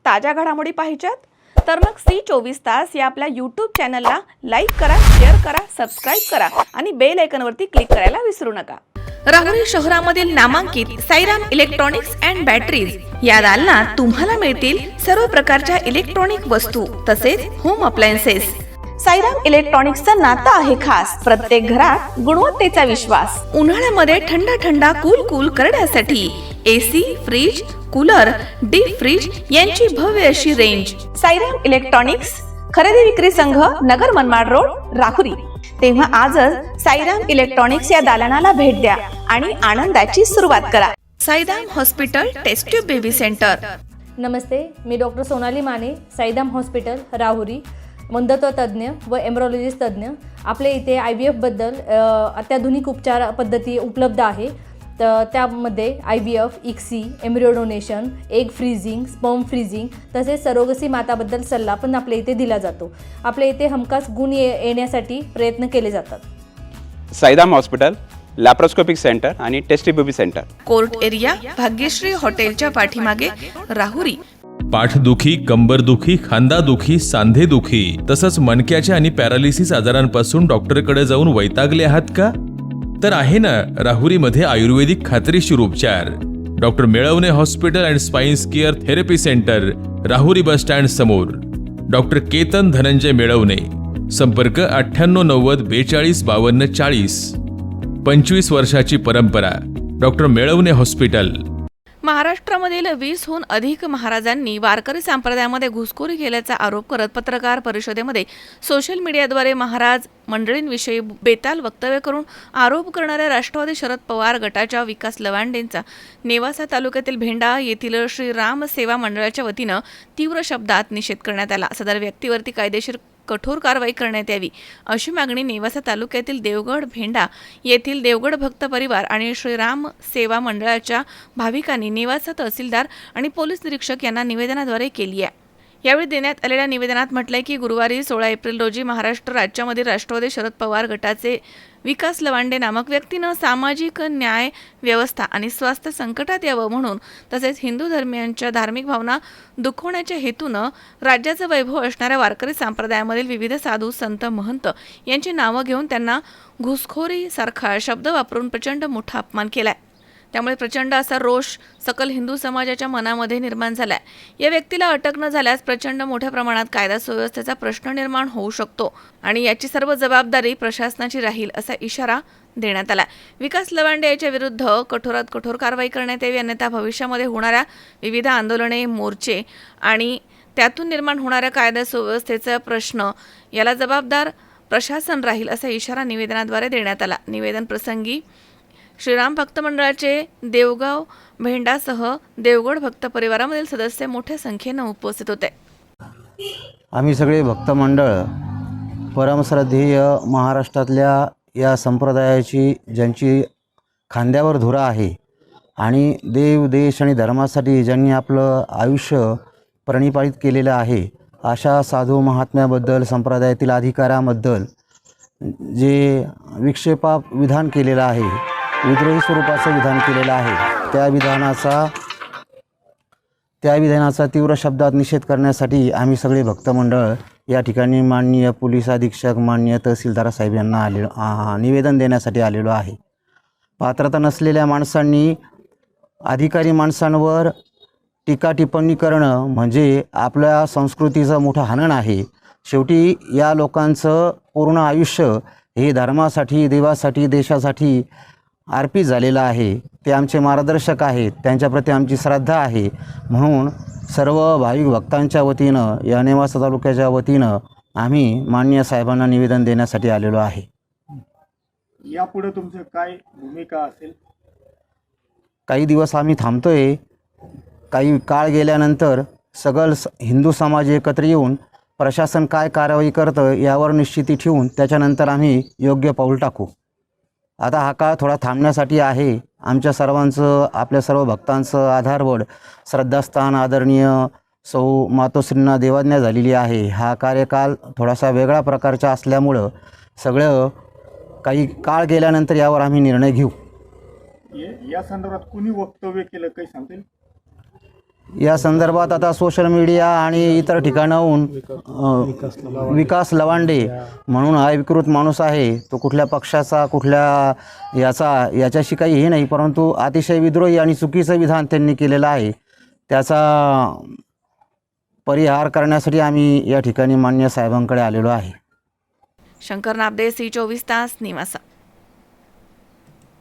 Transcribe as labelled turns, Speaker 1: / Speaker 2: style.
Speaker 1: ताज्या घडामोडी पाहिजेत तर मग C24 तास या आपल्या YouTube चॅनलला लाईक करा, शेअर करा, सबस्क्राइब करा आणि बेल आयकॉनवरती क्लिक करायला विसरू नका। राहुरी शहरामधील नामांकित साईराम इलेक्ट्रॉनिक्स अँड बॅटरीज या दालनात तुम्हाला मिळतील सर्व प्रकारच्या इलेक्ट्रॉनिक वस्तू तसेच होम अप्लायन्सेस। साईराम इलेक्ट्रॉनिक्सचं नातं आहे खास, प्रत्येक घरात गुणवत्तेचा विश्वास। उन्हाळ्यामध्ये थंडा कूल करण्यासाठी AC, fridge, cooler, deep freeze यांची भव्य अशी रेंज। साईराम इलेक्ट्रॉनिक्स खरेदी विक्री संघ, नगर मनमाड रोड, राहुरी। तेव्हा आजच साईराम इलेक्ट्रॉनिक्स या दालनाला भेट द्या आणि आनंदाची सुरुवात करा। Sairam hospital test tube baby centre.
Speaker 2: नमस्ते, मी डॉक्टर सोनाली माने, साईराम हॉस्पिटल राहुरी, वंध्यत्व तज्ज्ञ व एम्ब्रॉलॉजिस्ट तज्ज्ञ। आपल्या इथे IVF बद्दल अत्याधुनिक उपचार पद्धती उपलब्ध आहे। तर त्यामध्ये IVF, ICSI, embryo donation, egg freezing, sperm freezing तसेच सरोगसी माताबद्दल सल्ला पण आपल्या इथे दिला जातो। आपल्या इथे हमखास गुण येण्यासाठी प्रयत्न केले जातात।
Speaker 3: साईराम हॉस्पिटल लॅप्रोस्कोपिक सेंटर आणि test baby centre,
Speaker 1: court area, Bhagyashree हॉटेलच्या पाठीमागे, राहुरी।
Speaker 4: पाठदुखी, कंबरदुखी, खांदादुखी, सांधेदुखी तसंच मणक्याच्या आणि पॅरालिसिस आजारांपासून डॉक्टरकडे जाऊन वैतागले आहात का? तर आहे ना राहुरीमध्ये आयुर्वेदिक खात्रीशीर उपचार। Doctor Melavane hospital and spines care therapy centre, Rahuri bus stand समोर। डॉक्टर केतन धनंजय मेळवणे, संपर्क 9890 42 52 40। 25 वर्षाची परंपरा, डॉक्टर मेळवणे हॉस्पिटल।
Speaker 1: महाराष्ट्रामधील 20हून अधिक महाराजांनी वारकरी संप्रदायामध्ये घुसखोरी केल्याचा आरोप करत पत्रकार परिषदेमध्ये सोशल मीडियाद्वारे महाराज मंडळींविषयी बेताल वक्तव्य करून आरोप करणाऱ्या राष्ट्रवादी शरद पवार गटाच्या विकास लवांडेंचा नेवासा तालुक्यातील भेंडा येथील श्रीराम सेवा मंडळाच्या वतीनं तीव्र शब्दात निषेध करण्यात आला। सदर व्यक्तीवरती कायदेशीर कठोर कारवाई करण्यात यावी अशी मागणी नेवासा तालुक्यातील देवगड भेंडा येथील देवगड भक्त परिवार आणि श्रीराम सेवा मंडळाच्या भाविकांनी नेवासा तहसीलदार आणि पोलीस निरीक्षक यांना निवेदनाद्वारे केली आहे। यावेळी देण्यात आलेल्या निवेदनात म्हटलंय की गुरुवारी 16 एप्रिल रोजी महाराष्ट्र राज्यामधील राष्ट्रवादी शरद पवार गटाचे विकास लवांडे नामक व्यक्तीनं सामाजिक न्याय व्यवस्था आणि स्वास्थ्य संकटात यावं म्हणून तसेच हिंदू धर्मियांच्या धार्मिक भावना दुखवण्याच्या हेतूनं राज्याचं वैभव असणाऱ्या वारकरी संप्रदायामधील विविध साधू संत महंत यांची नावं घेऊन त्यांना घुसखोरी सारखा शब्द वापरून प्रचंड मोठा अपमान केलाय। त्यामुळे प्रचंड असा रोष सकल हिंदू समाजाच्या मनामध्ये निर्माण झालाय। या व्यक्तीला अटक न झाल्यास प्रचंड मोठ्या प्रमाणात कायदा सुव्यवस्थेचा प्रश्न निर्माण होऊ शकतो आणि याची सर्व जबाबदारी प्रशासनाची राहील असा इशारा देण्यात आला। विकास लवांडे याच्या विरुद्ध कठोरात कठोर कारवाई करण्यात यावी, अन्यथा भविष्यामध्ये होणाऱ्या विविध आंदोलने, मोर्चे आणि त्यातून निर्माण होणाऱ्या कायदा सुव्यवस्थेचा प्रश्न याला जबाबदार प्रशासन राहील असा इशारा निवेदनाद्वारे देण्यात आला। निवेदन प्रसंगी श्रीराम भक्त मंडळाचे देवगाव भेंडासह देवगड भक्त परिवारामधील सदस्य मोठ्या संख्येनं उपस्थित होते।
Speaker 5: आम्ही सगळे भक्त मंडळ परमश्रद्धेय महाराष्ट्रातल्या या संप्रदायाची ज्यांची खांद्यावर धुरा आहे आणि देव, देश आणि धर्मासाठी ज्यांनी आपलं आयुष्य प्रणिपात केलेलं आहे अशा साधू महात्म्याबद्दल, संप्रदायातील अधिकाऱ्याबद्दल जे विक्षेपाप विधान केलेलं आहे, विद्रोही स्वरूपाचं विधान केलेलं आहे, त्या विधानाचा तीव्र शब्दात निषेध करण्यासाठी आम्ही सगळे भक्त मंडळ या ठिकाणी माननीय पोलीस अधीक्षक, माननीय तहसीलदार साहेब यांना निवेदन देण्यासाठी आलेलो आहे। पात्रता नसलेल्या माणसांनी अधिकारी माणसांवर टीका टिप्पणी करणं म्हणजे आपल्या संस्कृतीचं मोठं हनन आहे। शेवटी या लोकांचं पूर्ण आयुष्य हे धर्मासाठी, देवासाठी, देशासाठी अर्पित झालेलं आहे। ते आमचे मार्गदर्शक आहेत, त्यांच्याप्रती आमची श्रद्धा आहे। म्हणून सर्व भाविक भक्तांच्या वतीनं, या नेवासा तालुक्याच्या वतीनं आम्ही माननीय साहेबांना निवेदन देण्यासाठी आलेलो आहे।
Speaker 6: यापुढे तुमचं काय भूमिका असेल?
Speaker 5: काही दिवस आम्ही थांबतोय, काही काळ गेल्यानंतर सगळं हिंदू समाज एकत्र येऊन प्रशासन काय कारवाई करतं यावर निश्चिती ठेवून त्याच्यानंतर आम्ही योग्य पाऊल टाकू। आता हा काळ थोडा थांबण्यासाठी आहे। आमच्या सर्वांचं, आपल्या सर्व भक्तांचं आधारवड, श्रद्धास्थान आदरणीय सौ मातोश्रींना देवाज्ञा झालेली आहे। हा कार्यकाल थोडासा वेगळा प्रकारचा असल्यामुळं सगळं काही काळ गेल्यानंतर यावर आम्ही निर्णय घेऊ।
Speaker 6: या संदर्भात कुणी वक्तव्य केलं काही सांगतील?
Speaker 5: या संदर्भात आता सोशल मीडिया आणि इतर ठिकाणाहून विकास लवांडे म्हणून हा विकृत माणूस आहे, तो कुठल्या पक्षाचा कुठल्या याच्याशी काही हे नाही, परंतु अतिशय विद्रोही आणि चुकीचं विधान त्यांनी केलेलं आहे. त्याचा परिहार करण्यासाठी आम्ही या ठिकाणी माननीय साहेबांकडे आलेलो आहे.
Speaker 1: शंकर नाबदे, C24 तास, निवासा.